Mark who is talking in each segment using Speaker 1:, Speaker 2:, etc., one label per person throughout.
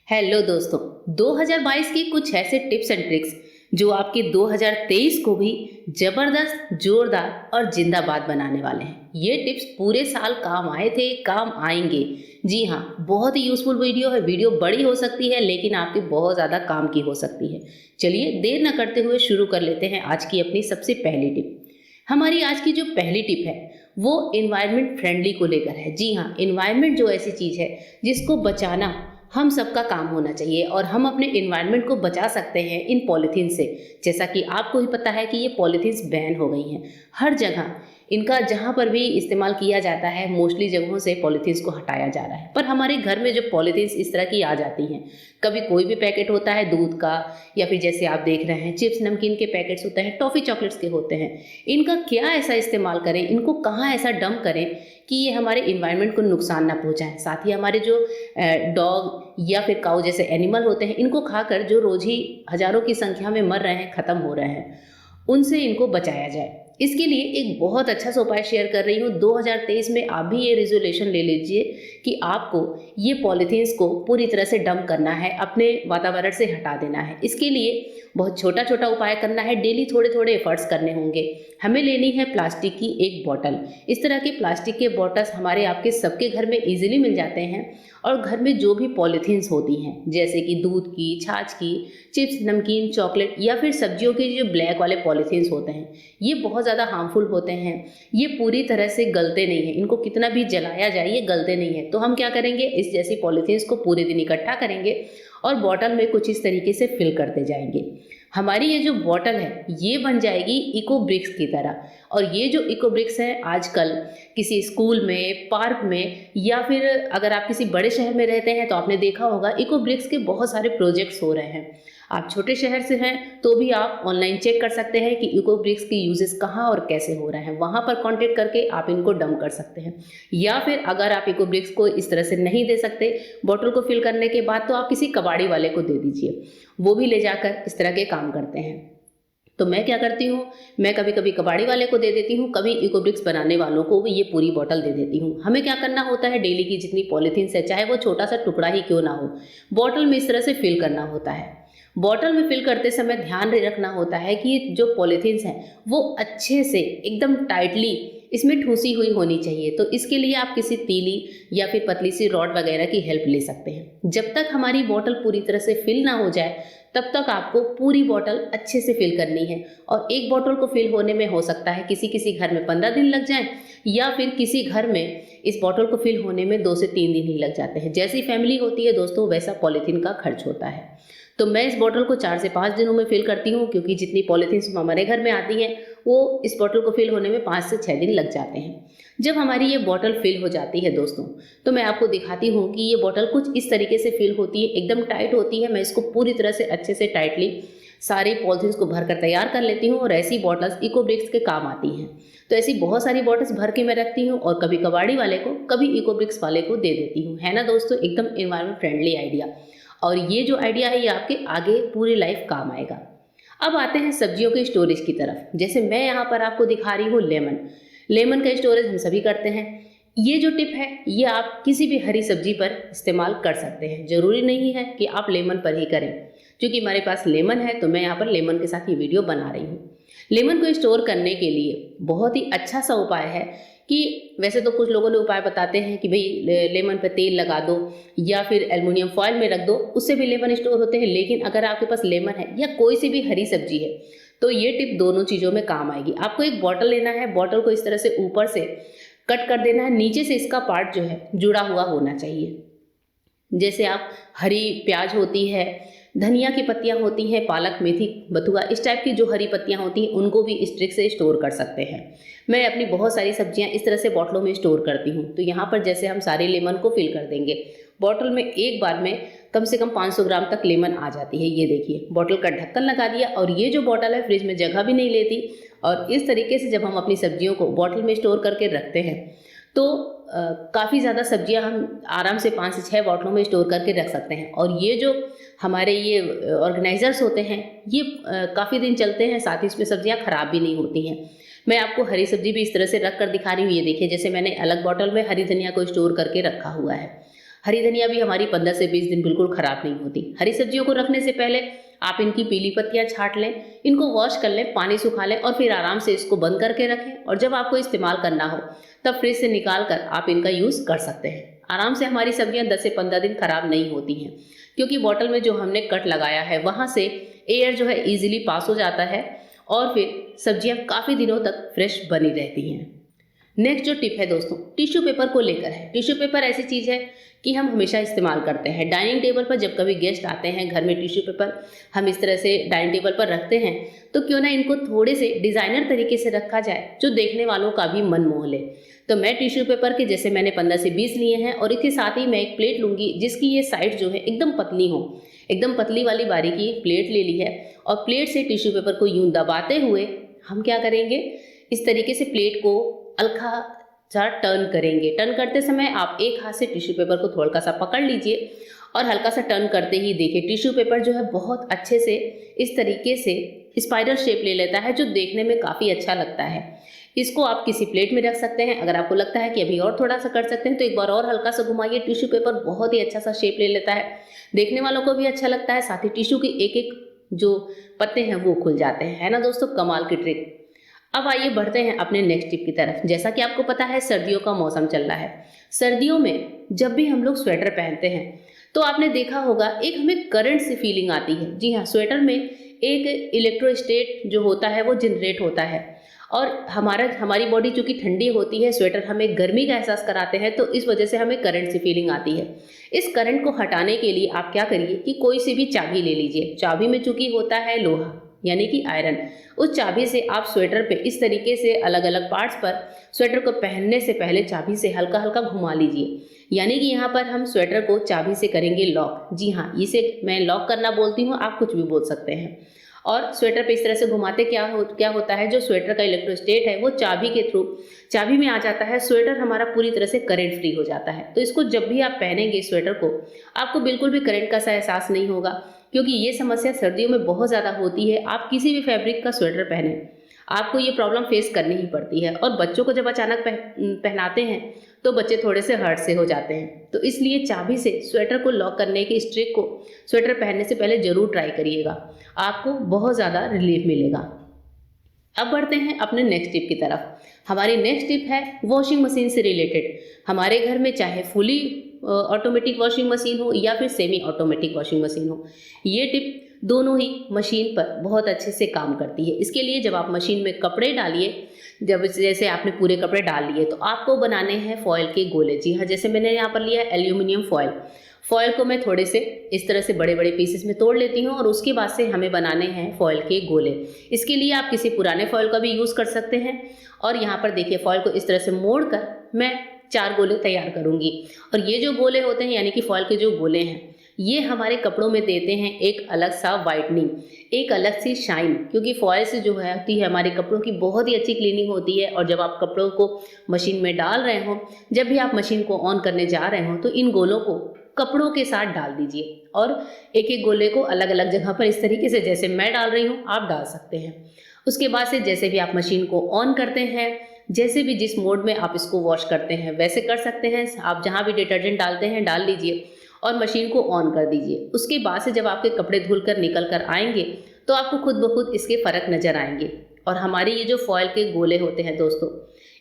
Speaker 1: Hello दोस्तों। 2022 की कुछ ऐसे टिप्स एंड ट्रिक्स जो 2022 की कुछ ऐसे टिप्स एंड ट्रिक्स जो आपके 2023 को भी जबरदस्त, जोरदार और जिंदाबाद बनाने वाले हैं। ये टिप्स पूरे साल काम आए थे, काम आएंगे। जी हाँ, बहुत ही यूजफुल वीडियो है। वीडियो बड़ी हो सकती है लेकिन आपकी बहुत ज़्यादा काम की हो सकती है। चलिए देर न करते हुए शुरू कर लेते हैं आज की अपनी सबसे पहली टिप। हमारी आज की जो पहली टिप है वो इन्वायरमेंट फ्रेंडली को लेकर है। जी हाँ, इन्वायरमेंट जो ऐसी चीज़ है जिसको बचाना हम सबका काम होना चाहिए और हम अपने इन्वायरमेंट को बचा सकते हैं इन पॉलीथीन से। जैसा कि आपको ही पता है कि ये पॉलीथीन्स बैन हो गई हैं हर जगह। इनका जहाँ पर भी इस्तेमाल किया जाता है मोस्टली जगहों से पॉलीथीन्स को हटाया जा रहा है। पर हमारे घर में जो पॉलीथीन्स इस तरह की आ जाती हैं, कभी कोई भी पैकेट होता है दूध का, या फिर जैसे आप देख रहे हैं चिप्स नमकीन के पैकेट्स होते हैं, टॉफ़ी चॉकलेट्स के होते हैं, इनका क्या ऐसा इस्तेमाल करें, इनको कहाँ ऐसा डंप करें कि ये हमारे इन्वायरमेंट को नुकसान ना पहुंचाएं। साथ ही हमारे जो डॉग या फिर काऊ जैसे एनिमल होते हैं, इनको खाकर जो रोज ही हजारों की संख्या में मर रहे हैं, ख़त्म हो रहे हैं, उनसे इनको बचाया जाए। इसके लिए एक बहुत अच्छा सा उपाय शेयर कर रही हूँ। 2023 में आप भी ये रिजोल्यूशन ले लीजिए कि आपको ये पॉलीथीन्स को पूरी तरह से डंप करना है, अपने वातावरण से हटा देना है। इसके लिए बहुत छोटा छोटा उपाय करना है, डेली थोड़े थोड़े एफर्ट्स करने होंगे। हमें लेनी है प्लास्टिक की एक बॉटल। इस तरह के प्लास्टिक के बॉटल्स हमारे आपके सबके घर में इजीली मिल जाते हैं। और घर में जो भी पॉलीथीन्स होती हैं जैसे कि दूध की, छाछ की, चिप्स नमकीन, चॉकलेट या फिर सब्जियों के जो ब्लैक वाले पॉलीथीन्स होते हैं, ये बहुत ज़्यादा हार्मफुल होते हैं। ये पूरी तरह से गलते नहीं हैं, इनको कितना भी जलाया जाए ये गलते नहीं है। तो हम क्या करेंगे, इस जैसी पॉलीथीन्स को पूरे दिन इकट्ठा करेंगे और बॉटल में कुछ इस तरीके से फिल करते जाएंगे। हमारी ये जो बॉटल है ये बन जाएगी इको ब्रिक्स की तरह। और ये जो इको ब्रिक्स है आजकल किसी स्कूल में, पार्क में, या फिर अगर आप किसी बड़े शहर में रहते हैं तो आपने देखा होगा इको ब्रिक्स के बहुत सारे प्रोजेक्ट्स हो रहे हैं। आप छोटे शहर से हैं तो भी आप ऑनलाइन चेक कर सकते हैं कि इको ब्रिक्स के यूजेस कहाँ और कैसे हो रहे हैं। वहाँ पर कांटेक्ट करके आप इनको डंप कर सकते हैं। या फिर अगर आप इको ब्रिक्स को इस तरह से नहीं दे सकते बॉटल को फिल करने के बाद, तो आप किसी कबाड़ी वाले को दे दीजिए, वो भी ले जाकर इस तरह के काम करते हैं। तो मैं क्या करती हूँ, मैं कभी कभी कबाड़ी वाले को दे देती हूँ, कभी इको ब्रिक्स बनाने वालों को भी ये पूरी बॉटल दे देती हूँ। हमें क्या करना होता है, डेली की जितनी पॉलीथीन्स है, चाहे वो छोटा सा टुकड़ा ही क्यों ना हो, बॉटल में इस तरह से फिल करना होता है। बॉटल में फिल करते समय ध्यान रखना होता है कि जो पॉलीथीन्स हैं वो अच्छे से एकदम टाइटली इसमें ठूसी हुई होनी चाहिए। तो इसके लिए आप किसी तीली या फिर पतली सी रॉड वगैरह की हेल्प ले सकते हैं। जब तक हमारी बॉटल पूरी तरह से फिल ना हो जाए तब तक आपको पूरी बॉटल अच्छे से फिल करनी है। और एक बॉटल को फिल होने में हो सकता है किसी किसी घर में 15 दिन लग जाए, या फिर किसी घर में इस बॉटल को फिल होने में 2 से 3 दिन ही लग जाते हैं। जैसी फैमिली होती है दोस्तों वैसा पॉलीथीन का खर्च होता है। तो मैं इस बॉटल को 4 से 5 दिनों में फिल करती हूँ, क्योंकि जितनी पॉलीथीन्स हमारे घर में आती हैं वो इस बॉटल को फिल होने में 5 से 6 दिन लग जाते हैं। जब हमारी ये बॉटल फिल हो जाती है दोस्तों, तो मैं आपको दिखाती हूँ कि ये बॉटल कुछ इस तरीके से फिल होती है, एकदम टाइट होती है। मैं इसको पूरी तरह से अच्छे से टाइटली सारी पॉलीथीन्स को भर कर तैयार कर लेती हूँ और ऐसी बॉटल्स इको ब्रिक्स के काम आती हैं। तो ऐसी बहुत सारी बॉटल्स भर के मैं रखती हूँ और कभी कबाड़ी वाले को, कभी इको ब्रिक्स वाले को दे देती हूँ। है ना दोस्तों, एकदम एनवायरनमेंट फ्रेंडली आइडिया। और ये जो आइडिया है ये आपके आगे पूरी लाइफ काम आएगा। अब आते हैं सब्जियों के स्टोरेज की तरफ। जैसे मैं यहाँ पर आपको दिखा रही हूँ लेमन का स्टोरेज हम सभी करते हैं। ये जो टिप है ये आप किसी भी हरी सब्जी पर इस्तेमाल कर सकते हैं। जरूरी नहीं है कि आप लेमन पर ही करें। क्योंकि हमारे पास लेमन है तो मैं यहाँ पर लेमन के साथ ये वीडियो बना रही हूँ। लेमन को स्टोर करने के लिए बहुत ही अच्छा सा उपाय है कि वैसे तो कुछ लोगों ने उपाय बताते हैं कि भाई लेमन पे तेल लगा दो या फिर एल्युमिनियम फॉयल में रख दो, उससे भी लेमन स्टोर होते हैं। लेकिन अगर आपके पास लेमन है या कोई सी भी हरी सब्जी है तो ये टिप दोनों चीज़ों में काम आएगी। आपको एक बॉटल लेना है, बॉटल को इस तरह से ऊपर से कट कर देना है, नीचे से इसका पार्ट जो है जुड़ा हुआ होना चाहिए। जैसे आप हरी प्याज होती है, धनिया की पत्तियां होती हैं, पालक, मेथी, बथुआ, इस टाइप की जो हरी पत्तियां होती हैं उनको भी इस ट्रिक से स्टोर कर सकते हैं। मैं अपनी बहुत सारी सब्जियां इस तरह से बॉटलों में स्टोर करती हूँ। तो यहाँ पर जैसे हम सारे लेमन को फिल कर देंगे, बॉटल में एक बार में कम से कम 500 ग्राम तक लेमन आ जाती है। ये देखिए, बॉटल का ढक्कन लगा दिया और ये जो बॉटल है फ्रिज में जगह भी नहीं लेती। और इस तरीके से जब हम अपनी सब्जियों को बॉटल में स्टोर करके रखते हैं तो काफ़ी ज़्यादा सब्जियां हम आराम से 5 से 6 बॉटलों में स्टोर करके रख सकते हैं। और ये जो हमारे ये ऑर्गेनाइजर्स होते हैं ये काफ़ी दिन चलते हैं, साथ ही इसमें सब्जियां खराब भी नहीं होती हैं। मैं आपको हरी सब्जी भी इस तरह से रख कर दिखा रही हूँ। ये देखिए, जैसे मैंने अलग बॉटल में हरी धनिया को स्टोर करके रखा हुआ है। हरी धनिया भी हमारी 15 से 20 दिन बिल्कुल खराब नहीं होती। हरी सब्जियों को रखने से पहले आप इनकी पीली पत्तियां छांट लें, इनको वॉश कर लें, पानी सुखा लें और फिर आराम से इसको बंद करके रखें, और जब आपको इस्तेमाल करना हो तब फ्रिज से निकाल कर आप इनका यूज़ कर सकते हैं। आराम से हमारी सब्जियां 10 से 15 दिन खराब नहीं होती हैं, क्योंकि बॉटल में जो हमने कट लगाया है वहाँ से एयर जो है ईजिली पास हो जाता है और फिर सब्जियां काफ़ी दिनों तक फ्रेश बनी रहती हैं। नेक्स्ट जो टिप है दोस्तों, टिश्यू पेपर को लेकर है। टिश्यू पेपर ऐसी चीज़ है कि हम हमेशा इस्तेमाल करते हैं। डाइनिंग टेबल पर जब कभी गेस्ट आते हैं घर में, टिश्यू पेपर हम इस तरह से डाइनिंग टेबल पर रखते हैं, तो क्यों ना इनको थोड़े से डिज़ाइनर तरीके से रखा जाए जो देखने वालों का भी मन मोह ले। तो मैं टिश्यू पेपर के जैसे मैंने 15 से 20 लिए हैं, और इसके साथ ही मैं एक प्लेट लूँगी जिसकी ये साइड जो है एकदम पतली हो, एकदम पतली वाली बारीकी प्लेट ले ली है, और प्लेट से टिश्यू पेपर को यूँ दबाते हुए हम क्या करेंगे, इस तरीके से प्लेट को हल्का सा टर्न करेंगे। टर्न करते समय आप एक हाथ से टिश्यू पेपर को थोड़ा सा पकड़ लीजिए और हल्का सा टर्न करते ही देखिए टिश्यू पेपर जो है बहुत अच्छे से इस तरीके से स्पाइडर शेप ले लेता है, जो देखने में काफ़ी अच्छा लगता है। इसको आप किसी प्लेट में रख सकते हैं। अगर आपको लगता है कि अभी और थोड़ा सा कर सकते हैं तो एक बार और हल्का सा घुमाइए। टिश्यू पेपर बहुत ही अच्छा सा शेप ले लेता है, देखने वालों को भी अच्छा लगता है, साथ ही टिश्यू के एक एक जो पत्ते हैं वो खुल जाते हैं। है ना दोस्तों, कमाल की ट्रिक। अब आइए बढ़ते हैं अपने नेक्स्ट टिप की तरफ। जैसा कि आपको पता है सर्दियों का मौसम चल रहा है। सर्दियों में जब भी हम लोग स्वेटर पहनते हैं तो आपने देखा होगा एक हमें करंट सी फीलिंग आती है। जी हाँ, स्वेटर में एक इलेक्ट्रोस्टेट जो होता है वो जनरेट होता है, और हमारी बॉडी चूँकि ठंडी होती है, स्वेटर हमें गर्मी का एहसास कराते हैं, तो इस वजह से हमें करंट सी फीलिंग आती है। इस करंट को हटाने के लिए आप क्या करिए कि कोई सी भी चाबी ले लीजिए। चाबी में चूँकि होता है लोहा यानी कि आयरन, उस चाबी से आप स्वेटर पे इस तरीके से अलग अलग पार्ट्स पर स्वेटर को पहनने से पहले चाबी से हल्का हल्का घुमा लीजिए। यानी कि यहाँ पर हम स्वेटर को चाबी से करेंगे लॉक। जी हाँ, इसे मैं लॉक करना बोलती हूँ, आप कुछ भी बोल सकते हैं। और स्वेटर पे इस तरह से घुमाते क्या होता है, जो स्वेटर का इलेक्ट्रोस्टेट है वो चाबी के थ्रू चाबी में आ जाता है। स्वेटर हमारा पूरी तरह से करंट फ्री हो जाता है। तो इसको जब भी आप पहनेंगे स्वेटर को, आपको बिल्कुल भी करंट का सा एहसास नहीं होगा, क्योंकि ये समस्या सर्दियों में बहुत ज़्यादा होती है। आप किसी भी फैब्रिक का स्वेटर पहने, आपको ये प्रॉब्लम फेस करनी ही पड़ती है। और बच्चों को जब अचानक पहनाते हैं तो बच्चे थोड़े से हर्ट से हो जाते हैं। तो इसलिए चाबी से स्वेटर को लॉक करने की इस ट्रिक को स्वेटर पहनने से पहले ज़रूर ट्राई करिएगा, आपको बहुत ज़्यादा रिलीफ मिलेगा। अब बढ़ते हैं अपने नेक्स्ट टिप की तरफ। हमारी नेक्स्ट टिप है वॉशिंग मशीन से रिलेटेड। हमारे घर में चाहे फुली ऑटोमेटिक वॉशिंग मशीन हो या फिर सेमी ऑटोमेटिक वॉशिंग मशीन हो, ये टिप दोनों ही मशीन पर बहुत अच्छे से काम करती है। इसके लिए जब आप मशीन में कपड़े डालिए, जब जैसे आपने पूरे कपड़े डाल लिए तो आपको बनाने हैं फॉयल के गोले। जी हाँ, जैसे मैंने यहाँ पर लिया है एल्यूमिनियम फॉयल। फॉयल को मैं थोड़े से इस तरह से बड़े बड़े पीसेस में तोड़ लेती हूँ, और उसके बाद से हमें बनाने हैं फॉयल के गोले। इसके लिए आप किसी पुराने फॉयल का भी यूज़ कर सकते हैं। और यहाँ पर देखिए, फॉयल को इस तरह से मोड़ कर मैं 4 गोले तैयार करूँगी। और ये जो गोले होते हैं यानी कि फॉयल के जो गोले हैं, ये हमारे कपड़ों में देते हैं एक अलग सा वाइटनिंग, एक अलग सी शाइन। क्योंकि फॉयल से जो है होती है हमारे कपड़ों की बहुत ही अच्छी क्लीनिंग होती है। और जब आप कपड़ों को मशीन में डाल रहे हो, जब भी आप मशीन को ऑन करने जा रहे हो, तो इन गोलों को कपड़ों के साथ डाल दीजिए, और एक एक गोले को अलग अलग जगह पर इस तरीके से जैसे मैं डाल रही हूँ आप डाल सकते हैं। उसके बाद से जैसे भी आप मशीन को ऑन करते हैं, जैसे भी जिस मोड में आप इसको वॉश करते हैं वैसे कर सकते हैं। आप जहाँ भी डिटर्जेंट डालते हैं डाल लीजिए और मशीन को ऑन कर दीजिए। उसके बाद से जब आपके कपड़े धुल कर निकल कर आएंगे तो आपको खुद ब खुद इसके फ़र्क नज़र आएंगे। और हमारे ये जो फॉयल के गोले होते हैं दोस्तों,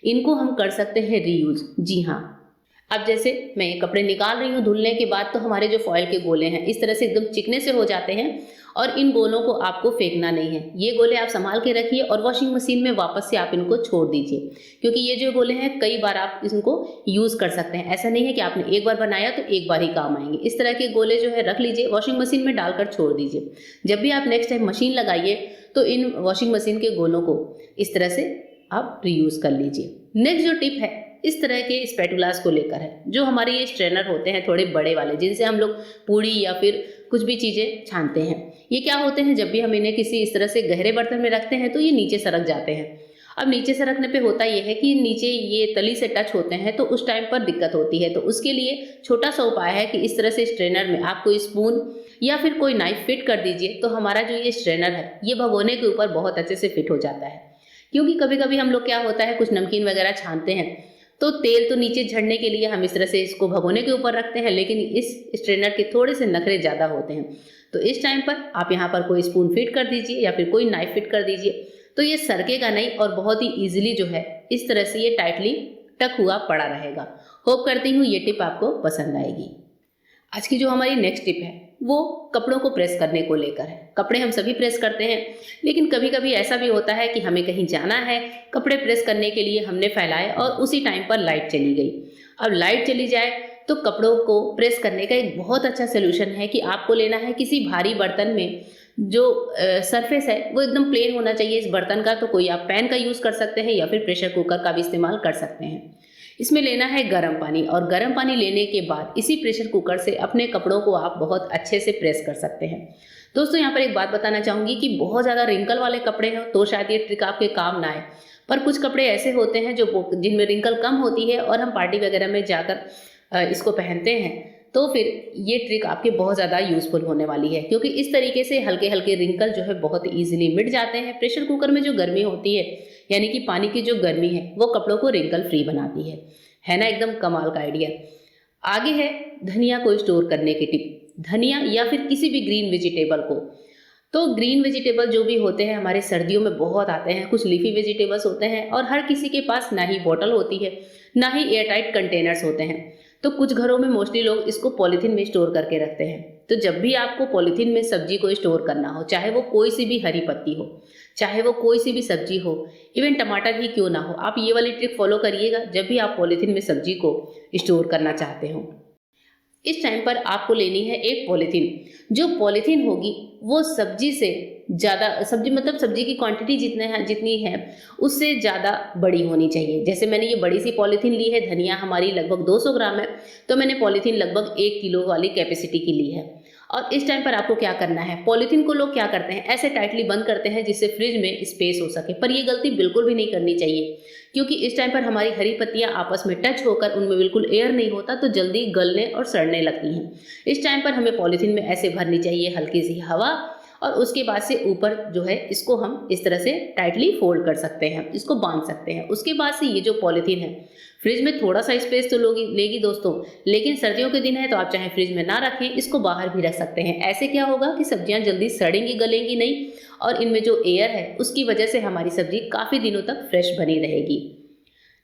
Speaker 1: इनको हम कर सकते हैं रीयूज़। जी हाँ, अब जैसे मैं ये कपड़े निकाल रही हूँ धुलने के बाद, तो हमारे जो फॉयल के गोले हैं इस तरह से एकदम चिकने से हो जाते हैं, और इन गोलों को आपको फेंकना नहीं है। ये गोले आप संभाल के रखिए और वॉशिंग मशीन में वापस से आप इनको छोड़ दीजिए, क्योंकि ये जो गोले हैं कई बार आप इनको यूज़ कर सकते हैं। ऐसा नहीं है कि आपने एक बार बनाया तो एक बार ही काम आएंगे। इस तरह के गोले जो है रख लीजिए, वॉशिंग मशीन में डालकर छोड़ दीजिए। जब भी आप नेक्स्ट टाइम मशीन लगाइए तो इन वॉशिंग मशीन के गोलों को इस तरह से आप रीयूज़ कर लीजिए। नेक्स्ट जो टिप है इस तरह के स्पैटुलास को लेकर है, जो हमारे ये स्ट्रेनर होते हैं थोड़े बड़े वाले, जिनसे हम लोग पूड़ी या फिर कुछ भी चीज़ें छानते हैं। ये क्या होते हैं, जब भी हम इन्हें किसी इस तरह से गहरे बर्तन में रखते हैं तो ये नीचे सरक जाते हैं। अब नीचे सरकने पे होता ये है कि नीचे ये तली से टच होते हैं, तो उस टाइम पर दिक्कत होती है। तो उसके लिए छोटा सा उपाय है कि इस तरह से स्ट्रेनर में आप कोई स्पून या फिर कोई नाइफ फिट कर दीजिए, तो हमारा जो ये स्ट्रेनर है ये भगोने के ऊपर बहुत अच्छे से फिट हो जाता है। क्योंकि कभी कभी हम लोग क्या होता है कुछ नमकीन वगैरह छानते हैं तो तेल तो नीचे झड़ने के लिए हम इस तरह से इसको भगोने के ऊपर रखते हैं, लेकिन इस स्ट्रेनर के थोड़े से नखरे ज़्यादा होते हैं। तो इस टाइम पर आप यहाँ पर कोई स्पून फिट कर दीजिए या फिर कोई नाइफ फिट कर दीजिए, तो ये सरकेगा नहीं और बहुत ही ईजिली जो है इस तरह से ये टाइटली टक हुआ पड़ा रहेगा। होप करती हूँ ये टिप आपको पसंद आएगी। आज की जो हमारी नेक्स्ट टिप है वो कपड़ों को प्रेस करने को लेकर है। कपड़े हम सभी प्रेस करते हैं, लेकिन कभी कभी ऐसा भी होता है कि हमें कहीं जाना है, कपड़े प्रेस करने के लिए हमने फैलाए और उसी टाइम पर लाइट चली गई। अब लाइट चली जाए तो कपड़ों को प्रेस करने का एक बहुत अच्छा सोल्यूशन है कि आपको लेना है किसी भारी बर्तन में जो सरफेस है वो एकदम प्लेन होना चाहिए इस बर्तन का। तो कोई आप पैन का यूज़ कर सकते हैं या फिर प्रेशर कुकर का भी इस्तेमाल कर सकते हैं। इसमें लेना है गर्म पानी और गर्म पानी लेने के बाद इसी प्रेशर कुकर से अपने कपड़ों को आप बहुत अच्छे से प्रेस कर सकते हैं। दोस्तों यहाँ पर एक बात बताना चाहूँगी कि बहुत ज़्यादा रिंकल वाले कपड़े हैं तो शायद ये ट्रिक आपके काम ना आए, पर कुछ कपड़े ऐसे होते हैं जो जिनमें रिंकल कम होती है और हम पार्टी वगैरह में जाकर इसको पहनते हैं, तो फिर ये ट्रिक आपके बहुत ज़्यादा यूज़फुल होने वाली है, क्योंकि इस तरीके से हल्के हल्के रिंकल जो है बहुत ईजिली मिट जाते हैं। प्रेशर कुकर में जो गर्मी होती है यानी कि पानी की जो गर्मी है वो कपड़ों को रिंकल फ्री बनाती है ना, एकदम कमाल का आइडिया। आगे है धनिया को स्टोर करने की टिप। धनिया या फिर किसी भी ग्रीन वेजिटेबल को, तो ग्रीन वेजिटेबल जो भी होते हैं हमारे सर्दियों में बहुत आते हैं। कुछ लीफी वेजिटेबल्स होते हैं और हर किसी के पास ना ही बॉटल होती है ना ही एयरटाइट कंटेनर्स होते हैं। तो कुछ घरों में मोस्टली लोग इसको पॉलीथीन में स्टोर करके रखते हैं। तो जब भी आपको पॉलीथीन में सब्जी को स्टोर करना हो, चाहे वो कोई सी भी हरी पत्ती हो, चाहे वो कोई सी भी सब्जी हो, इवन टमाटर ही क्यों ना हो, आप ये वाली ट्रिक फॉलो करिएगा जब भी आप पॉलीथीन में सब्जी को स्टोर करना चाहते हो। इस टाइम पर आपको लेनी है एक पॉलीथीन। जो पॉलीथीन होगी वो सब्जी से ज़्यादा, सब्जी मतलब सब्जी की क्वांटिटी जितनी है उससे ज़्यादा बड़ी होनी चाहिए। जैसे मैंने ये बड़ी सी पॉलीथीन ली है, धनिया हमारी लगभग 200 ग्राम है, तो मैंने पॉलीथीन लगभग 1 किलो वाली कैपेसिटी की ली है। और इस टाइम पर आपको क्या करना है, पॉलीथीन को लोग क्या करते हैं ऐसे टाइटली बंद करते हैं जिससे फ्रिज में स्पेस हो सके, पर ये गलती बिल्कुल भी नहीं करनी चाहिए, क्योंकि इस टाइम पर हमारी हरी पत्तियां आपस में टच होकर उनमें बिल्कुल एयर नहीं होता तो जल्दी गलने और सड़ने लगती हैं। इस टाइम पर हमें पॉलीथीन में ऐसे भरनी चाहिए हल्की सी हवा, और उसके बाद से ऊपर जो है इसको हम इस तरह से टाइटली फोल्ड कर सकते हैं, इसको बांध सकते हैं। उसके बाद से ये जो पॉलीथीन है फ्रिज में थोड़ा सा स्पेस तो लेगी दोस्तों, लेकिन सर्दियों के दिन है तो आप चाहे फ्रिज में ना रखें, इसको बाहर भी रख सकते हैं। ऐसे क्या होगा कि सब्जियां जल्दी सड़ेंगी गलेंगी नहीं, और इनमें जो एयर है उसकी वजह से हमारी सब्जी काफ़ी दिनों तक फ्रेश बनी रहेगी।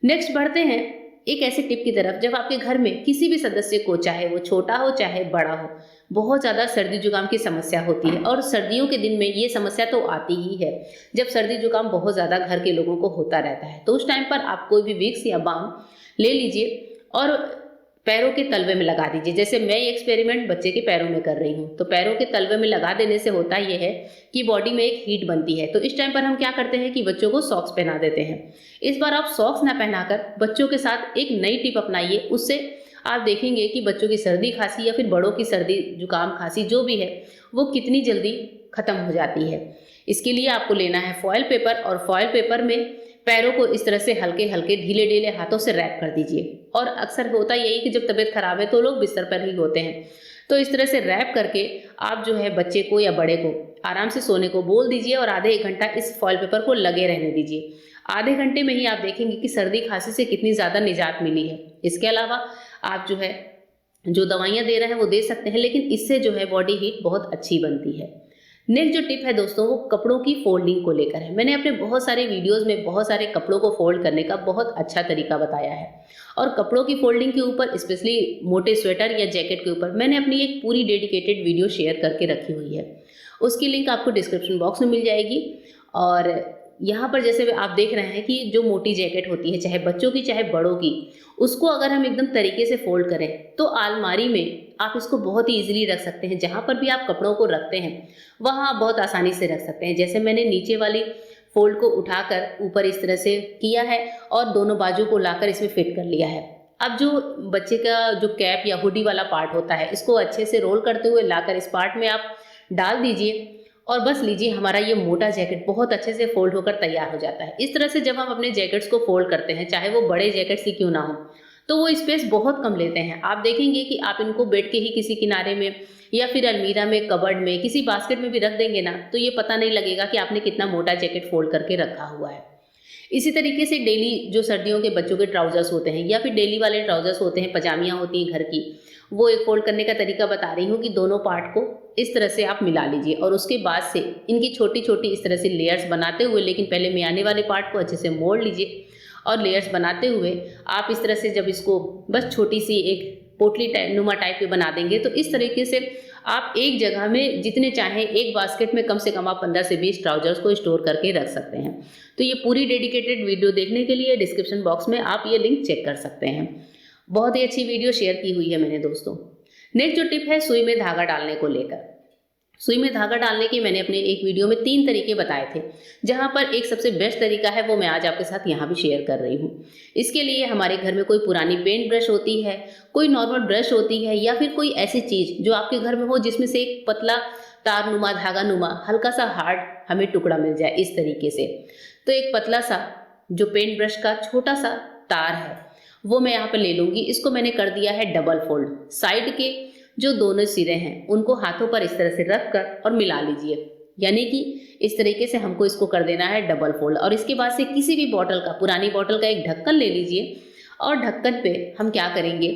Speaker 1: नेक्स्ट बढ़ते हैं एक ऐसे टिप की तरफ, जब आपके घर में किसी भी सदस्य को, चाहे वो छोटा हो चाहे बड़ा हो, बहुत ज़्यादा सर्दी जुकाम की समस्या होती है, और सर्दियों के दिन में ये समस्या तो आती ही है जब सर्दी जुकाम बहुत ज़्यादा घर के लोगों को होता रहता है। तो उस टाइम पर आप कोई भी विक्स या बाम ले लीजिए और पैरों के तलवे में लगा दीजिए। जैसे मैं ये एक्सपेरिमेंट बच्चे के पैरों में कर रही हूँ, तो पैरों के तलवे में लगा देने से होता ये है कि बॉडी में एक हीट बनती है। तो इस टाइम पर हम क्या करते हैं कि बच्चों को सॉक्स पहना देते हैं। इस बार आप सॉक्स ना पहनाकर बच्चों के साथ एक नई टिप अपनाइए, उससे आप देखेंगे कि बच्चों की सर्दी खांसी या फिर बड़ों की सर्दी जुकाम खांसी जो भी है वो कितनी जल्दी खत्म हो जाती है। इसके लिए आपको लेना है फॉयल पेपर, और फॉयल पेपर में पैरों को इस तरह से हल्के हल्के ढीले ढीले हाथों से रैप कर दीजिए। और अक्सर होता यही कि जब तबीयत खराब है तो लोग बिस्तर पर ही होते हैं, तो इस तरह से रैप करके आप जो है बच्चे को या बड़े को आराम से सोने को बोल दीजिए और आधे 1 घंटा इस फॉयल पेपर को लगे रहने दीजिए। आधे घंटे में ही आप देखेंगे कि सर्दी खांसी से कितनी ज़्यादा निजात मिली है। इसके अलावा आप जो है जो दवाइयाँ दे रहे हैं वो दे सकते हैं, लेकिन इससे जो है बॉडी हीट बहुत अच्छी बनती है। नेक्स्ट जो टिप है दोस्तों वो कपड़ों की फोल्डिंग को लेकर है। मैंने अपने बहुत सारे वीडियोस में बहुत सारे कपड़ों को फोल्ड करने का बहुत अच्छा तरीका बताया है, और कपड़ों की फोल्डिंग के ऊपर, स्पेशली मोटे स्वेटर या जैकेट के ऊपर, मैंने अपनी एक पूरी डेडिकेटेड वीडियो शेयर करके रखी हुई है। उसकी लिंक आपको डिस्क्रिप्शन बॉक्स में मिल जाएगी। और यहाँ पर जैसे आप देख रहे हैं कि जो मोटी जैकेट होती है, चाहे बच्चों की चाहे बड़ों की, उसको अगर हम एकदम तरीके से फोल्ड करें तो अलमारी में आप इसको बहुत ही ईजिली रख सकते हैं। जहाँ पर भी आप कपड़ों को रखते हैं वहाँ आप बहुत आसानी से रख सकते हैं। जैसे मैंने नीचे वाली फोल्ड को उठाकर ऊपर इस तरह से किया है और दोनों बाजू को लाकर इसमें फिट कर लिया है। अब जो बच्चे का जो कैप या हुडी वाला पार्ट होता है, इसको अच्छे से रोल करते हुए लाकर इस पार्ट में आप डाल दीजिए, और बस लीजिए हमारा ये मोटा जैकेट बहुत अच्छे से फोल्ड होकर तैयार हो जाता है। इस तरह से जब हम अपने जैकेट्स को फोल्ड करते हैं, चाहे वो बड़े जैकेट्स ही क्यों ना हो, तो वो स्पेस बहुत कम लेते हैं। आप देखेंगे कि आप इनको बेड के ही किसी किनारे में या फिर अलमीरा में, कबर्ड में, किसी बास्केट में भी रख देंगे ना, तो ये पता नहीं लगेगा कि आपने कितना मोटा जैकेट फोल्ड करके रखा हुआ है। इसी तरीके से डेली जो सर्दियों के बच्चों के ट्राउजर्स होते हैं या फिर डेली वाले ट्राउजर्स होते हैं, पजामियाँ होती हैं घर की, वो एक फोल्ड करने का तरीका बता रही हूँ कि दोनों पार्ट को इस तरह से आप मिला लीजिए और उसके बाद से इनकी छोटी छोटी इस तरह से लेयर्स बनाते हुए, लेकिन पहले मियाने वाले पार्ट को अच्छे से मोड़ लीजिए और लेयर्स बनाते हुए आप इस तरह से जब इसको बस छोटी सी एक पोटली नुमा टाइप के बना देंगे तो इस तरीके से आप एक जगह में जितने चाहें एक बास्केट में कम से कम आप 15 से 20 ट्राउजर्स को स्टोर करके रख सकते हैं। तो ये पूरी डेडिकेटेड वीडियो देखने के लिए डिस्क्रिप्शन बॉक्स में आप ये लिंक चेक कर सकते हैं। बहुत ही अच्छी वीडियो शेयर की हुई है मैंने दोस्तों। नेक्स्ट जो टिप है सुई में धागा डालने को लेकर। सुई में धागा डालने की मैंने अपने एक वीडियो में 3 तरीके बताए थे, जहां पर एक सबसे बेस्ट तरीका है वो मैं आज आपके साथ यहाँ भी शेयर कर रही हूँ। इसके लिए हमारे घर में कोई पुरानी पेंट ब्रश होती है, कोई नॉर्मल ब्रश होती है या फिर कोई ऐसी चीज जो आपके घर में हो जिसमें से एक पतला तार नुमा धागा नुमा हल्का सा हार्ड हमें टुकड़ा मिल जाए इस तरीके से। तो एक पतला सा जो पेंट ब्रश का छोटा सा तार है वो मैं यहाँ पर ले लूंगी। इसको मैंने कर दिया है डबल फोल्ड। साइड के जो दोनों सिरे हैं उनको हाथों पर इस तरह से रख कर और मिला लीजिए, यानी कि इस तरीके से हमको इसको कर देना है डबल फोल्ड। और इसके बाद से किसी भी बॉटल का, पुरानी बॉटल का एक ढक्कन ले लीजिए और ढक्कन पे हम क्या करेंगे,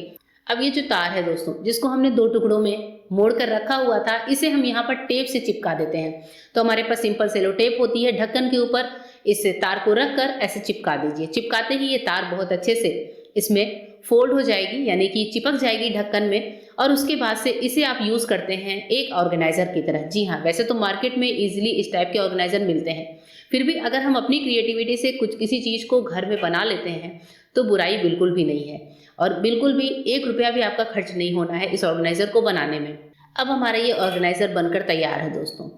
Speaker 1: अब ये जो तार है दोस्तों जिसको हमने 2 टुकड़ों में मोड़ कर रखा हुआ था, इसे हम यहाँ पर टेप से चिपका देते हैं। तो हमारे पास सिंपल सेलो टेप होती है, ढक्कन के ऊपर इस तार को रख कर ऐसे चिपका दीजिए। चिपकाते ही ये तार बहुत अच्छे से इसमें फोल्ड हो जाएगी, यानी कि चिपक जाएगी ढक्कन में। और उसके बाद से इसे आप यूज करते हैं एक ऑर्गेनाइजर की तरह। जी हाँ, वैसे तो मार्केट में इजीली इस टाइप के ऑर्गेनाइजर मिलते हैं, फिर भी अगर हम अपनी क्रिएटिविटी से कुछ किसी चीज को घर में बना लेते हैं तो बुराई बिल्कुल भी नहीं है और बिल्कुल भी 1 रुपया भी आपका खर्च नहीं होना है इस ऑर्गेनाइजर को बनाने में। अब हमारा ये ऑर्गेनाइजर बनकर तैयार है दोस्तों।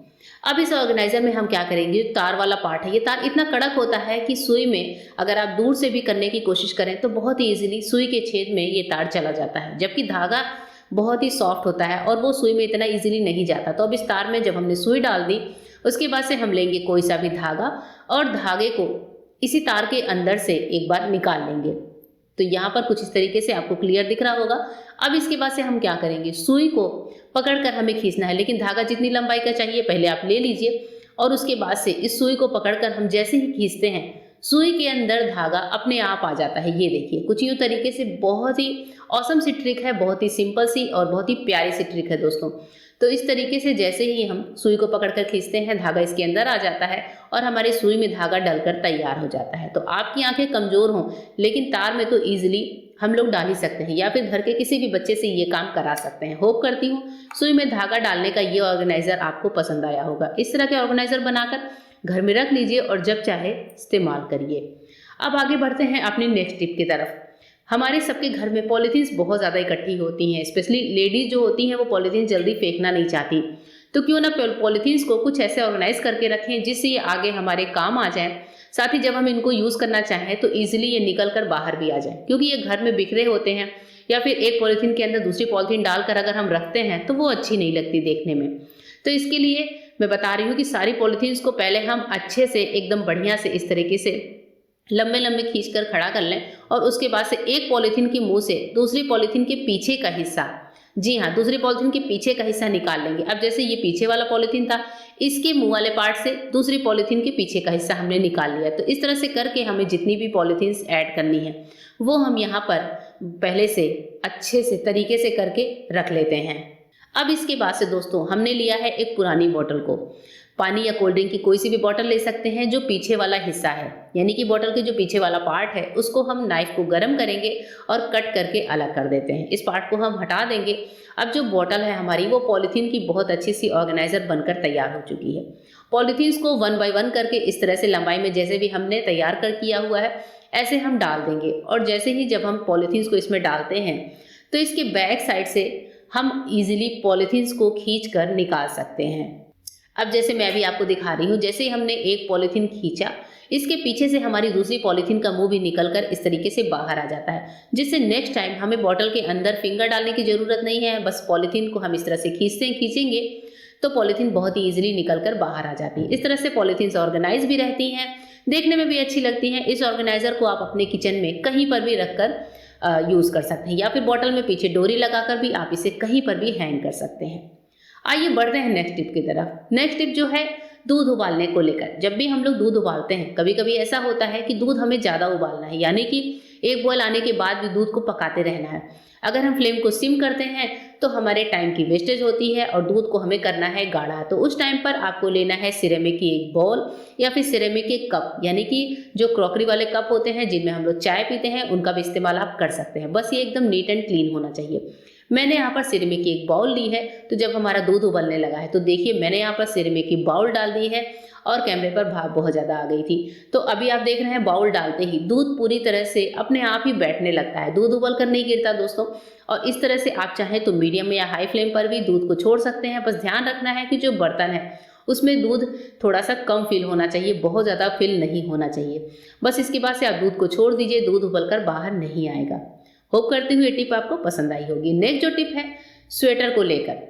Speaker 1: अब इस ऑर्गेनाइजर में हम क्या करेंगे, तार वाला पार्ट है, ये तार इतना कड़क होता है कि सुई में अगर आप दूर से भी करने की कोशिश करें तो बहुत ही इजीली सुई के छेद में ये तार चला जाता है, जबकि धागा बहुत ही सॉफ्ट होता है और वो सुई में इतना इजीली नहीं जाता। तो अब इस तार में जब हमने सुई डाल दी उसके बाद से हम लेंगे कोई सा भी धागा और धागे को इसी तार के अंदर से एक बार निकाल लेंगे। तो यहाँ पर कुछ इस तरीके से आपको क्लियर दिख रहा होगा। अब इसके बाद से हम क्या करेंगे, सुई को पकड़कर हमें खींचना है, लेकिन धागा जितनी लंबाई का चाहिए पहले आप ले लीजिए और उसके बाद से इस सुई को पकड़कर हम जैसे ही खींचते हैं सुई के अंदर धागा अपने आप आ जाता है। ये देखिए कुछ यूँ तरीके से, बहुत ही ऑसम सी ट्रिक है, बहुत ही सिंपल सी और बहुत ही प्यारी सी ट्रिक है दोस्तों। तो इस तरीके से जैसे ही हम सुई को पकड़कर खींचते हैं धागा इसके अंदर आ जाता है और हमारी सुई में धागा डलकर तैयार हो जाता है। तो आपकी आंखें कमजोर हों लेकिन तार में तो ईजिली हम लोग डाल ही सकते हैं या फिर घर के किसी भी बच्चे से ये काम करा सकते हैं। होप करती हूँ सुई में धागा डालने का ये ऑर्गेनाइजर आपको पसंद आया होगा। इस तरह के ऑर्गेनाइजर बनाकर घर में रख लीजिए और जब चाहे इस्तेमाल करिए। अब आगे बढ़ते हैं अपनी नेक्स्ट टिप की तरफ। हमारे सबके घर में पॉलीथीन्स बहुत ज़्यादा इकट्ठी होती हैं, स्पेशली लेडीज जो होती हैं वो पॉलीथीन जल्दी फेंकना नहीं चाहती। तो क्यों ना पॉलीथीन्स को कुछ ऐसे ऑर्गेनाइज करके रखें जिससे ये आगे हमारे काम आ जाएं, साथ ही जब हम इनको यूज़ करना चाहें तो ईजिली ये निकल कर बाहर भी आ जाए, क्योंकि ये घर में बिखरे होते हैं या फिर एक पॉलीथीन के अंदर दूसरी पॉलीथीन डालकर अगर हम रखते हैं तो वो अच्छी नहीं लगती देखने में। तो इसके लिए मैं बता रही हूँ कि सारी पॉलीथीन्स को पहले हम अच्छे से एकदम बढ़िया से इस तरीके से लंबे लंबे खींचकर खड़ा कर लें और उसके बाद से एक पॉलीथीन के मुंह से दूसरी पॉलीथीन के पीछे का हिस्सा, जी हाँ, दूसरी पॉलीथीन के पीछे का हिस्सा निकाल लेंगे। अब जैसे ये पीछे वाला पॉलीथीन था, इसके मुंह वाले पार्ट से दूसरी पॉलीथीन के पीछे का हिस्सा हमने निकाल लिया। तो इस तरह से करके हमें जितनी भी पॉलीथीन्स ऐड करनी है वो हम यहाँ पर पहले से अच्छे से तरीके से करके रख लेते हैं। अब इसके बाद से दोस्तों हमने लिया है एक पुरानी बोतल को, पानी या कोल्ड ड्रिंक की कोई सी भी बोतल ले सकते हैं। जो पीछे वाला हिस्सा है यानी कि बोतल के जो पीछे वाला पार्ट है उसको हम नाइफ को गर्म करेंगे और कट करके अलग कर देते हैं। इस पार्ट को हम हटा देंगे। अब जो बोतल है हमारी वो पॉलीथीन की बहुत अच्छी सी ऑर्गेनाइजर बनकर तैयार हो चुकी है। पॉलीथीन्स को 1 बाय 1 करके इस तरह से लंबाई में जैसे भी हमने तैयार कर किया हुआ है ऐसे हम डाल देंगे। और जैसे ही जब हम पॉलीथीन्स को इसमें डालते हैं तो इसके बैक साइड से हम इजीली पॉलीथीन्स को खींच कर निकाल सकते हैं। अब जैसे मैं भी आपको दिखा रही हूँ, जैसे ही हमने एक पॉलीथीन खींचा इसके पीछे से हमारी दूसरी पॉलीथीन का मुंह भी निकलकर इस तरीके से बाहर आ जाता है, जिससे नेक्स्ट टाइम हमें बॉटल के अंदर फिंगर डालने की ज़रूरत नहीं है। बस पॉलीथीन को हम इस तरह से खींचेंगे तो पॉलीथीन बहुत ही ईजिली निकलकर बाहर आ जाती है। इस तरह से पॉलीथीन्स ऑर्गेनाइज भी रहती हैं, देखने में भी अच्छी लगती हैं। इस ऑर्गेनाइजर को आप अपने किचन में कहीं पर भी रखकर यूज़ कर सकते हैं या फिर बॉटल में पीछे डोरी लगाकर भी आप इसे कहीं पर भी हैंग कर सकते हैं। आइए बढ़ते हैं नेक्स्ट टिप की तरफ। नेक्स्ट टिप जो है दूध उबालने को लेकर। जब भी हम लोग दूध उबालते हैं, कभी कभी ऐसा होता है कि दूध हमें ज़्यादा उबालना है, यानी कि एक बॉयल आने के बाद भी दूध को पकाते रहना है। अगर हम फ्लेम को सिम करते हैं तो हमारे टाइम की वेस्टेज होती है और दूध को हमें करना है गाढ़ा। तो उस टाइम पर आपको लेना है सिरेमिक की एक बॉल या फिर सिरेमिक के कप, यानी कि जो क्रॉकरी वाले कप होते हैं जिनमें हम लोग चाय पीते हैं, उनका भी इस्तेमाल आप कर सकते हैं। बस ये एकदम नीट एंड क्लीन होना चाहिए। मैंने यहाँ पर सिरेमिक की एक बाउल ली है। तो जब हमारा दूध उबलने लगा है तो देखिए मैंने यहाँ पर सिरेमिक की बाउल डाल दी है और कैमरे पर भाप बहुत ज़्यादा आ गई थी। तो अभी आप देख रहे हैं बाउल डालते ही दूध पूरी तरह से अपने आप ही बैठने लगता है, दूध उबल कर नहीं गिरता दोस्तों। और इस तरह से आप चाहें तो मीडियम या हाई फ्लेम पर भी दूध को छोड़ सकते हैं। बस ध्यान रखना है कि जो बर्तन है उसमें दूध थोड़ा सा कम फिल होना चाहिए, बहुत ज़्यादा फिल नहीं होना चाहिए। बस इसके बाद से आप दूध को छोड़ दीजिए, दूध उबल कर बाहर नहीं आएगा। होप करती हूँ ये टिप आपको पसंद आई होगी। नेक्स्ट जो टिप है स्वेटर को लेकर।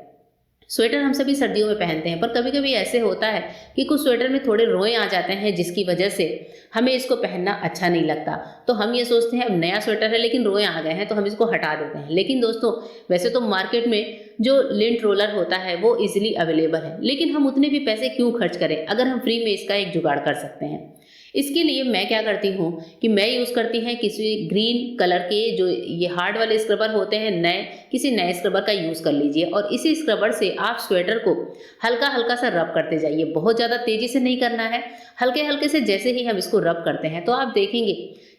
Speaker 1: स्वेटर हम सभी सर्दियों में पहनते हैं, पर कभी कभी ऐसे होता है कि कुछ स्वेटर में थोड़े रोए आ जाते हैं, जिसकी वजह से हमें इसको पहनना अच्छा नहीं लगता। तो हम ये सोचते हैं अब नया स्वेटर है लेकिन रोए आ गए हैं तो हम इसको हटा देते हैं। लेकिन दोस्तों वैसे तो मार्केट में जो लिंट रोलर होता है वो इजीली अवेलेबल है, लेकिन हम उतने भी पैसे क्यों खर्च करें अगर हम फ्री में इसका एक जुगाड़ कर सकते हैं। इसके लिए मैं क्या करती हूँ कि मैं यूज़ करती हैं किसी ग्रीन कलर के जो ये हार्ड वाले स्क्रबर होते हैं, किसी नए स्क्रबर का यूज़ कर लीजिए और इसी स्क्रबर से आप स्वेटर को हल्का हल्का सा रब करते जाइए। बहुत ज़्यादा तेज़ी से नहीं करना है, हल्के हल्के से जैसे ही हम इसको रब करते हैं तो आप देखेंगे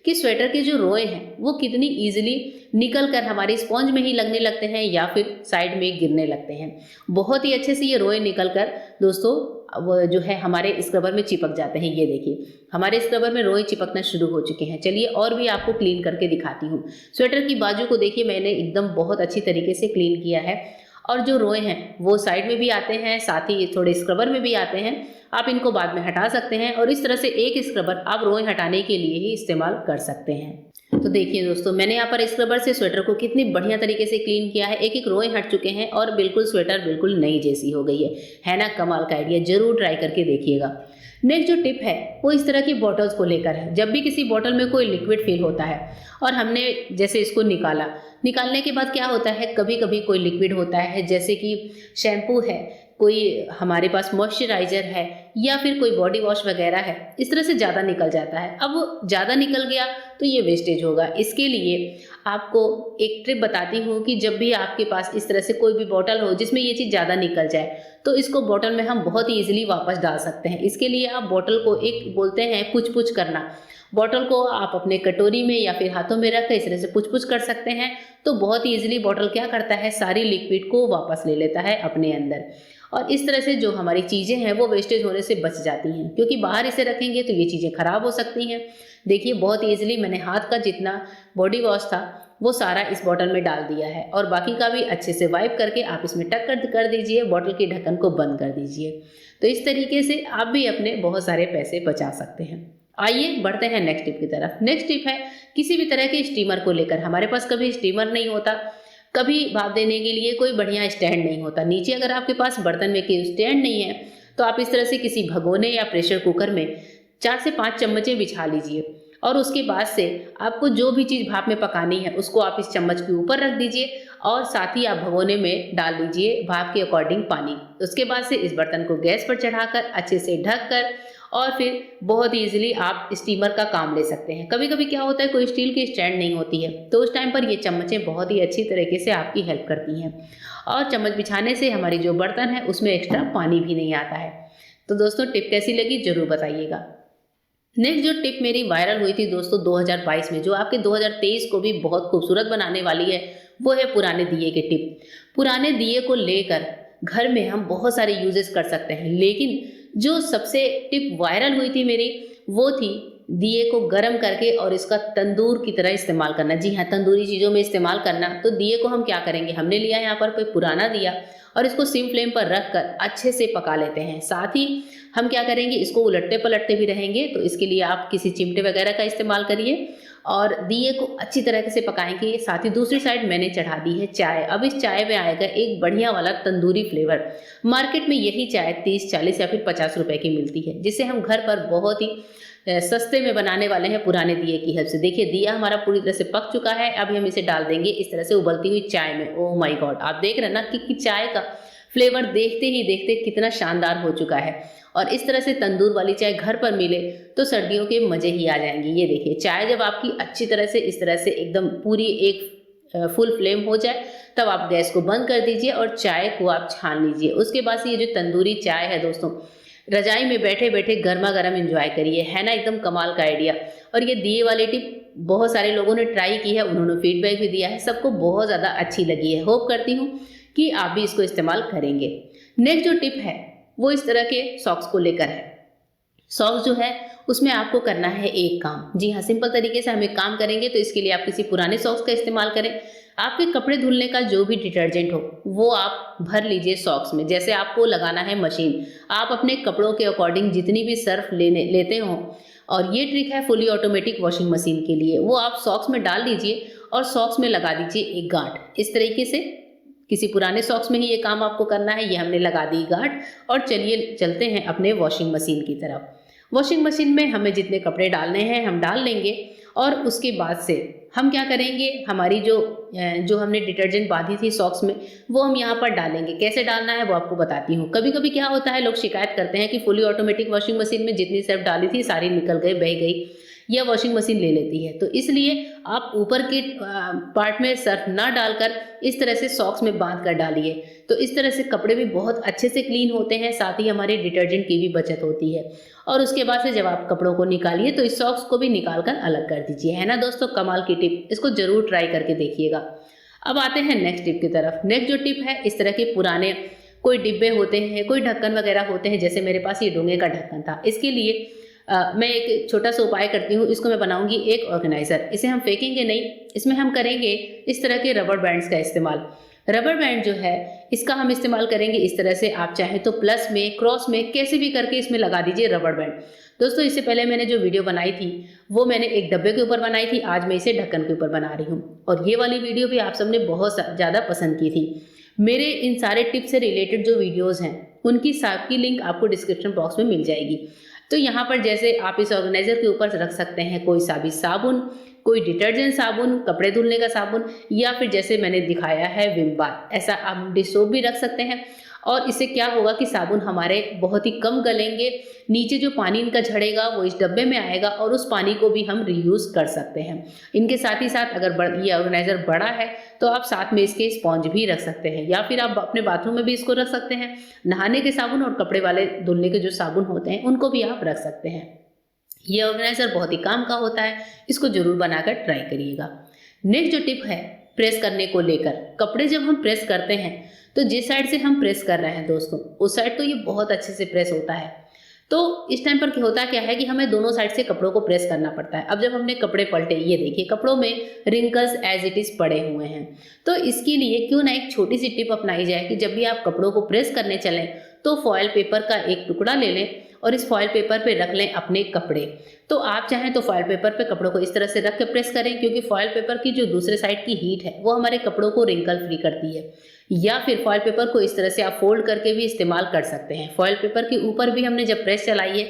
Speaker 1: कि स्वेटर के जो रोए हैं वो कितनी ईजिली निकल कर हमारी स्पॉन्ज में ही लगने लगते हैं या फिर साइड में गिरने लगते हैं। बहुत ही अच्छे से ये रोए निकल कर दोस्तों वो जो है हमारे स्क्रबर में चिपक जाते हैं। ये देखिए हमारे स्क्रबर में रोए चिपकना शुरू हो चुके हैं। चलिए और भी आपको क्लीन करके दिखाती हूँ। स्वेटर की बाजू को देखिए मैंने एकदम बहुत अच्छी तरीके से क्लीन किया है और जो रोए हैं वो साइड में भी आते हैं, साथ ही थोड़े स्क्रबर में भी आते हैं। आप इनको बाद में हटा सकते हैं और इस तरह से एक स्क्रबर आप रोए हटाने के लिए ही इस्तेमाल कर सकते हैं। तो देखिए दोस्तों मैंने यहाँ पर स्क्रबर से स्वेटर को कितनी बढ़िया तरीके से क्लीन किया है। एक एक रोए हट चुके हैं और बिल्कुल स्वेटर बिल्कुल नई जैसी हो गई है ना। कमाल का आइडिया, जरूर ट्राई करके देखिएगा। नेक्स्ट जो टिप है वो इस तरह की बॉटल्स को लेकर है। जब भी किसी बॉटल में कोई लिक्विड फिल होता है और हमने जैसे इसको निकालने के बाद क्या होता है, कभी कभी कोई लिक्विड होता है जैसे कि शैम्पू है, कोई हमारे पास मॉइस्चराइजर है या फिर कोई बॉडी वॉश वगैरह है, इस तरह से ज़्यादा निकल जाता है। अब ज़्यादा निकल गया तो ये वेस्टेज होगा। इसके लिए आपको एक ट्रिप बताती हूँ कि जब भी आपके पास इस तरह से कोई भी बॉटल हो जिसमें ये चीज़ ज़्यादा निकल जाए तो इसको बॉटल में हम बहुत ही ईजिली वापस डाल सकते हैं। इसके लिए आप बॉटल को एक बोलते हैं पुछ पुछ करना। बॉटल को आप अपने कटोरी में या फिर हाथों में रख कर इस तरह से पुछ पुछ कर सकते हैं तो बहुत ही ईजिली बॉटल क्या करता है, सारी लिक्विड को वापस ले लेता है अपने अंदर। और इस तरह से जो हमारी चीज़ें हैं वो वेस्टेज होने से बच जाती हैं, क्योंकि बाहर इसे रखेंगे तो ये चीज़ें खराब हो सकती हैं। देखिए बहुत ईजिली मैंने हाथ का जितना बॉडी वॉश था वो सारा इस बॉटल में डाल दिया है और बाकी का भी अच्छे से वाइप करके आप इसमें टक कर दीजिए, बॉटल के ढक्कन को बंद कर दीजिए। तो इस तरीके से आप भी अपने बहुत सारे पैसे बचा सकते हैं। आइए बढ़ते हैं नेक्स्ट टिप की तरफ। नेक्स्ट टिप है किसी भी तरह के स्टीमर को लेकर। हमारे पास कभी स्टीमर नहीं होता, कभी भाप देने के लिए कोई बढ़िया स्टैंड नहीं होता। नीचे अगर आपके पास बर्तन में कोई स्टैंड नहीं है तो आप इस तरह से किसी भगोने या प्रेशर कुकर में 4 से 5 चम्मचें बिछा लीजिए और उसके बाद से आपको जो भी चीज़ भाप में पकानी है उसको आप इस चम्मच के ऊपर रख दीजिए और साथ ही आप भगोने में डाल दीजिए भाप के अकॉर्डिंग पानी। उसके बाद से इस बर्तन को गैस पर चढ़ाकर अच्छे से ढक कर और फिर बहुत ईजिली आप स्टीमर का काम ले सकते हैं। कभी कभी क्या होता है कोई स्टील की स्टैंड नहीं होती है तो उस टाइम पर ये चम्मचें बहुत ही अच्छी तरीके से आपकी हेल्प करती हैं और चम्मच बिछाने से हमारी जो बर्तन है उसमें एक्स्ट्रा पानी भी नहीं आता है। तो दोस्तों टिप कैसी लगी जरूर बताइएगा। नेक्स्ट जो टिप मेरी वायरल हुई थी दोस्तों 2022 में, जो आपके 2023 को भी बहुत खूबसूरत बनाने वाली है, वो है पुराने दिए की टिप। पुराने दिए को लेकर घर में हम बहुत सारे यूजेस कर सकते हैं, लेकिन जो सबसे टिप वायरल हुई थी मेरी वो थी दिए को गर्म करके और इसका तंदूर की तरह इस्तेमाल करना। जी हाँ, तंदूरी चीज़ों में इस्तेमाल करना। तो दिए को हम क्या करेंगे, हमने लिया यहाँ पर कोई पुराना दिया और इसको सिम फ्लेम पर रख कर अच्छे से पका लेते हैं। साथ ही हम क्या करेंगे, इसको उलटते पलटते भी रहेंगे। तो इसके लिए आप किसी चिमटे वगैरह का इस्तेमाल करिए और दिए को अच्छी तरह से पकाएंगे। साथ ही दूसरी साइड मैंने चढ़ा दी है चाय। अब इस चाय में आएगा एक बढ़िया वाला तंदूरी फ्लेवर। मार्केट में यही चाय 30, 40 या फिर 50 रुपए की मिलती है, जिसे हम घर पर बहुत ही सस्ते में बनाने वाले हैं पुराने दिए की हेल्प से। देखिए दिया हमारा पूरी तरह से पक चुका है। अभी हम इसे डाल देंगे इस तरह से उबलती हुई चाय में। ओह माय गॉड, आप देख रहे हैं ना कि चाय का फ्लेवर देखते ही देखते कितना शानदार हो चुका है। और इस तरह से तंदूर वाली चाय घर पर मिले तो सर्दियों के मज़े ही आ जाएंगे। ये देखिए, चाय जब आपकी अच्छी तरह से इस तरह से एकदम पूरी एक फुल फ्लेम हो जाए, तब आप गैस को बंद कर दीजिए और चाय को आप छान लीजिए। उसके बाद से ये जो तंदूरी चाय है दोस्तों, रजाई में बैठे बैठे गर्मा गर्म एंजॉय करिए, है ना, एकदम कमाल का आइडिया। और ये दिए वाली टिप बहुत सारे लोगों ने ट्राई की है, उन्होंने फीडबैक भी दिया है, सबको बहुत ज़्यादा अच्छी लगी है। होप करती हूँ कि आप भी इसको इस्तेमाल करेंगे। नेक्स्ट जो टिप है वो इस तरह के सॉक्स को लेकर है। सॉक्स जो है उसमें आपको करना है एक काम। जी हाँ, सिंपल तरीके से हम एक काम करेंगे। तो इसके लिए आप किसी पुराने सॉक्स का इस्तेमाल करें। आपके कपड़े धुलने का जो भी डिटर्जेंट हो वो आप भर लीजिए सॉक्स में। जैसे आपको लगाना है मशीन, आप अपने कपड़ों के अकॉर्डिंग जितनी भी सर्फ लेते हो, और ये ट्रिक है फुली ऑटोमेटिक वॉशिंग मशीन के लिए, वो आप सॉक्स में डाल दीजिए और सॉक्स में लगा दीजिए एक गांठ। इस तरीके से किसी पुराने सॉक्स में ही ये काम आपको करना है। ये हमने लगा दी गांठ, और चलिए चलते हैं अपने वॉशिंग मशीन की तरफ। वॉशिंग मशीन में हमें जितने कपड़े डालने हैं हम डाल लेंगे, और उसके बाद से हम क्या करेंगे, हमारी जो हमने डिटर्जेंट बांधी थी सॉक्स में वो हम यहाँ पर डालेंगे। कैसे डालना है वो आपको बताती हूँ। कभी कभी क्या होता है, लोग शिकायत करते हैं कि फुली ऑटोमेटिक वॉशिंग मशीन में जितनी सर्फ डाली थी सारी निकल गई, बह गई, या वॉशिंग मशीन ले लेती है। तो इसलिए आप ऊपर के पार्ट में सर्फ ना डालकर इस तरह से सॉक्स में बांध कर डालिए। तो इस तरह से कपड़े भी बहुत अच्छे से क्लीन होते हैं, साथ ही हमारे डिटर्जेंट की भी बचत होती है। और उसके बाद से जब आप कपड़ों को निकालिए तो इस सॉक्स को भी निकाल कर अलग कर दीजिए, है ना दोस्तों। कमाल की टिप, इसको जरूर ट्राई करके देखिएगा। अब आते हैं नेक्स्ट टिप की तरफ। नेक्स्ट जो टिप है, इस तरह के पुराने कोई डिब्बे होते हैं, कोई ढक्कन वगैरह होते हैं, जैसे मेरे पास ये डोंगे का ढक्कन था। इसके लिए मैं एक छोटा सा उपाय करती हूँ। इसको मैं बनाऊंगी एक ऑर्गेनाइजर। इसे हम फेंकेंगे नहीं, इसमें हम करेंगे इस तरह के रबर बैंड्स का इस्तेमाल। रबर बैंड जो है इसका हम इस्तेमाल करेंगे इस तरह से। आप चाहे तो प्लस में, क्रॉस में, कैसे भी करके इसमें लगा दीजिए रबर बैंड। दोस्तों, इससे पहले मैंने जो वीडियो बनाई थी वो मैंने एक डब्बे के ऊपर बनाई थी, आज मैं इसे ढक्कन के ऊपर बना रही हूँ। और ये वाली वीडियो भी आप सबने बहुत ज़्यादा पसंद की थी। मेरे इन सारे टिप्स से रिलेटेड जो वीडियोज़ हैं उनकी सबकी लिंक आपको डिस्क्रिप्शन बॉक्स में मिल जाएगी। तो यहाँ पर जैसे आप इस ऑर्गेनाइजर के ऊपर रख सकते हैं कोई सा भी साबुन, कोई डिटर्जेंट साबुन, कपड़े धुलने का साबुन, या फिर जैसे मैंने दिखाया है विम बार, ऐसा आप डिश सोप भी रख सकते हैं। और इससे क्या होगा कि साबुन हमारे बहुत ही कम गलेंगे, नीचे जो पानी इनका झड़ेगा वो इस डब्बे में आएगा, और उस पानी को भी हम रीयूज कर सकते हैं। इनके साथ ही साथ अगर ये ऑर्गेनाइजर बड़ा है तो आप साथ में इसके स्पॉन्ज भी रख सकते हैं, या फिर आप अपने बाथरूम में भी इसको रख सकते हैं। नहाने के साबुन और कपड़े वाले धुलने के जो साबुन होते हैं उनको भी आप रख सकते हैं। ये ऑर्गेनाइजर बहुत ही काम का होता है, इसको जरूर बनाकर ट्राई करिएगा। नेक्स्ट जो टिप है प्रेस करने को लेकर, कपड़े जब हम प्रेस करते हैं तो जिस साइड से हम प्रेस कर रहे हैं दोस्तों उस साइड तो ये बहुत अच्छे से प्रेस होता है। तो इस टाइम पर होता क्या है कि हमें दोनों साइड से कपड़ों को प्रेस करना पड़ता है। अब जब हमने कपड़े पलटे, ये देखिए कपड़ों में रिंकल्स एज इट इज पड़े हुए हैं। तो इसके लिए क्यों ना एक छोटी सी टिप अपनाई जाए कि जब भी आप कपड़ों को प्रेस करने चलें तो फॉयल पेपर का एक टुकड़ा ले लें और इस फॉयल पेपर पे रख लें अपने कपड़े। तो आप चाहें तो फॉयल पेपर पे कपड़ों को इस तरह से रख के प्रेस करें, क्योंकि फॉयल पेपर की जो दूसरे साइड की हीट है वो हमारे कपड़ों को रिंकल फ्री करती है। या फिर फॉयल पेपर को इस तरह से आप फोल्ड करके भी इस्तेमाल कर सकते हैं। फॉयल पेपर के ऊपर भी हमने जब प्रेस चलाई है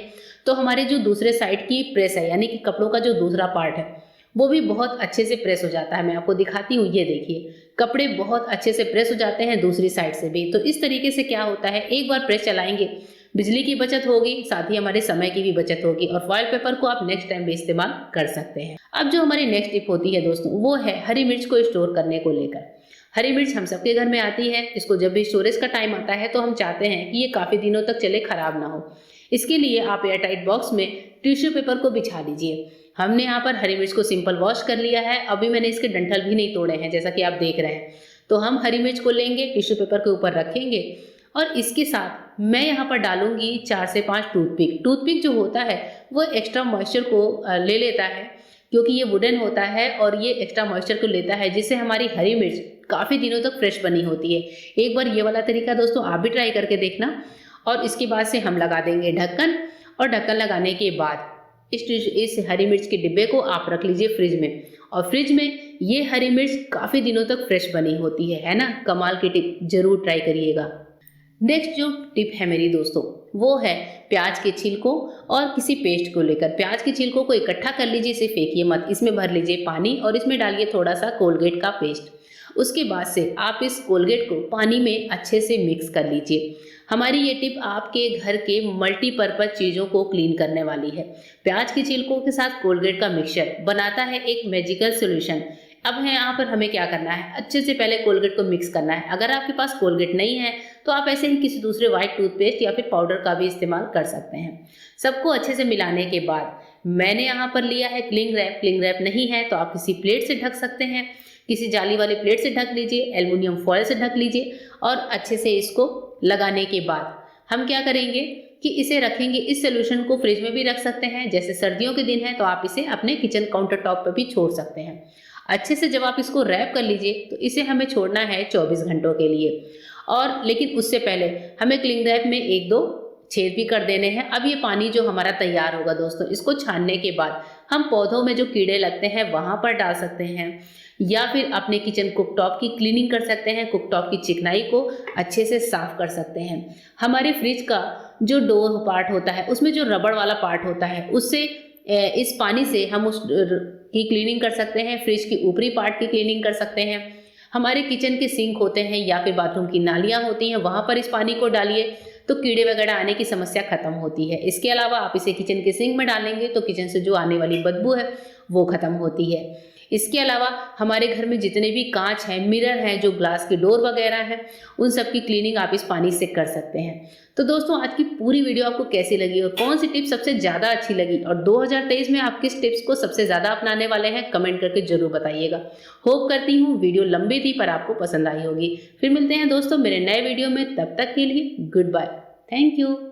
Speaker 1: तो हमारे जो दूसरे साइड की प्रेस है, यानी कि कपड़ों का जो दूसरा पार्ट है, वो भी बहुत अच्छे से प्रेस हो जाता है। मैं आपको दिखाती हूँ, ये देखिए कपड़े बहुत अच्छे से प्रेस हो जाते हैं दूसरी साइड से भी। तो इस तरीके से क्या होता है, एक बार प्रेस चलाएंगे, बिजली की बचत होगी, साथ ही हमारे समय की भी बचत होगी, और फॉयल पेपर को आप नेक्स्ट टाइम भी इस्तेमाल कर सकते हैं। अब जो हमारी नेक्स्ट टिप होती है दोस्तों वो है हरी मिर्च को स्टोर करने को लेकर। हरी मिर्च हम सबके घर में आती है, इसको जब भी स्टोरेज का टाइम आता है तो हम चाहते हैं कि ये काफ़ी दिनों तक चले, खराब ना हो। इसके लिए आप एयरटाइट बॉक्स में टिश्यू पेपर को बिछा दीजिए। हमने यहाँ पर हरी मिर्च को सिंपल वॉश कर लिया है, अभी मैंने इसके डंठल भी नहीं तोड़े हैं जैसा कि आप देख रहे हैं। तो हम हरी मिर्च को लेंगे, टिश्यू पेपर के ऊपर रखेंगे, और इसके साथ मैं यहाँ पर डालूंगी 4 से 5 टूथपिक। टूथपिक जो होता है वो एक्स्ट्रा मॉइस्चर को ले लेता है, क्योंकि ये वुडन होता है और ये एक्स्ट्रा मॉइस्चर को लेता है, जिससे हमारी हरी मिर्च काफ़ी दिनों तक फ्रेश बनी होती है। एक बार ये वाला तरीका दोस्तों आप भी ट्राई करके देखना। और इसके बाद से हम लगा देंगे ढक्कन, और ढक्कन लगाने के बाद इस हरी मिर्च के डिब्बे को आप रख लीजिए फ्रिज में, और फ्रिज में ये हरी मिर्च काफ़ी दिनों तक फ्रेश बनी होती है ना। कमाल की टिप, जरूर ट्राई करिएगा। नेक्स्ट जो टिप है मेरी दोस्तों वो है प्याज के छिलकों और किसी पेस्ट को लेकर। प्याज के छिलकों को इकट्ठा कर लीजिए, इसे फेंकिए मत, इसमें भर लीजिए पानी और इसमें डालिए थोड़ा सा कोलगेट का पेस्ट, उसके बाद से आप इस कोलगेट को पानी में अच्छे से मिक्स कर लीजिए। हमारी ये टिप आपके घर के मल्टीपर्पज चीज़ों को क्लीन करने वाली है। प्याज के छिलकों के साथ कोलगेट का मिक्सचर बनाता है एक मैजिकल सॉल्यूशन। अब है यहाँ पर हमें क्या करना है, अच्छे से पहले कोलगेट को मिक्स करना है। अगर आपके पास कोलगेट नहीं है तो आप ऐसे ही किसी दूसरे व्हाइट टूथपेस्ट या फिर पाउडर का भी इस्तेमाल कर सकते हैं। सबको अच्छे से मिलाने के बाद मैंने यहाँ पर लिया है क्लिंग रैप। क्लिंग रैप नहीं है तो आप किसी प्लेट से ढक सकते हैं, किसी जाली वाले प्लेट से ढक लीजिए, एल्युमिनियम फॉयल से ढक लीजिए और अच्छे से इसको लगाने के बाद हम क्या करेंगे कि इसे रखेंगे। इस सोल्यूशन को फ्रिज में भी रख सकते हैं, जैसे सर्दियों के दिन है तो आप इसे अपने किचन काउंटर टॉप पर भी छोड़ सकते हैं। अच्छे से जब आप इसको रैप कर लीजिए तो इसे हमें छोड़ना है 24 घंटों के लिए। और लेकिन उससे पहले हमें क्लिंग रैप में 1-2 छेद भी कर देने हैं। अब ये पानी जो हमारा तैयार होगा दोस्तों, इसको छानने के बाद हम पौधों में जो कीड़े लगते हैं वहां पर डाल सकते हैं या फिर अपने किचन कुकटॉप की क्लीनिंग कर सकते हैं, कुकटॉप की चिकनाई को अच्छे से साफ कर सकते हैं। हमारे फ्रिज का जो डोर पार्ट होता है उसमें जो रबड़ वाला पार्ट होता है उससे इस पानी से हम उस की क्लीनिंग कर सकते हैं। फ्रिज की ऊपरी पार्ट की क्लीनिंग कर सकते हैं। हमारे किचन के सिंक होते हैं या फिर बाथरूम की नालियाँ होती हैं, वहाँ पर इस पानी को डालिए तो कीड़े वगैरह आने की समस्या खत्म होती है। इसके अलावा आप इसे किचन के सिंक में डालेंगे तो किचन से जो आने वाली बदबू है वो खत्म होती है। इसके अलावा हमारे घर में जितने भी कांच हैं, मिरर हैं, जो ग्लास की डोर वगैरह हैं, उन सब की क्लीनिंग आप इस पानी से कर सकते हैं। तो दोस्तों आज की पूरी वीडियो आपको कैसी लगी और कौन सी टिप सबसे ज़्यादा अच्छी लगी और 2023 में आप किस टिप्स को सबसे ज़्यादा अपनाने वाले हैं, कमेंट करके जरूर बताइएगा। होप करती हूँ वीडियो लंबी थी पर आपको पसंद आई होगी। फिर मिलते हैं दोस्तों मेरे नए वीडियो में, तब तक के लिए गुड बाय। Thank you.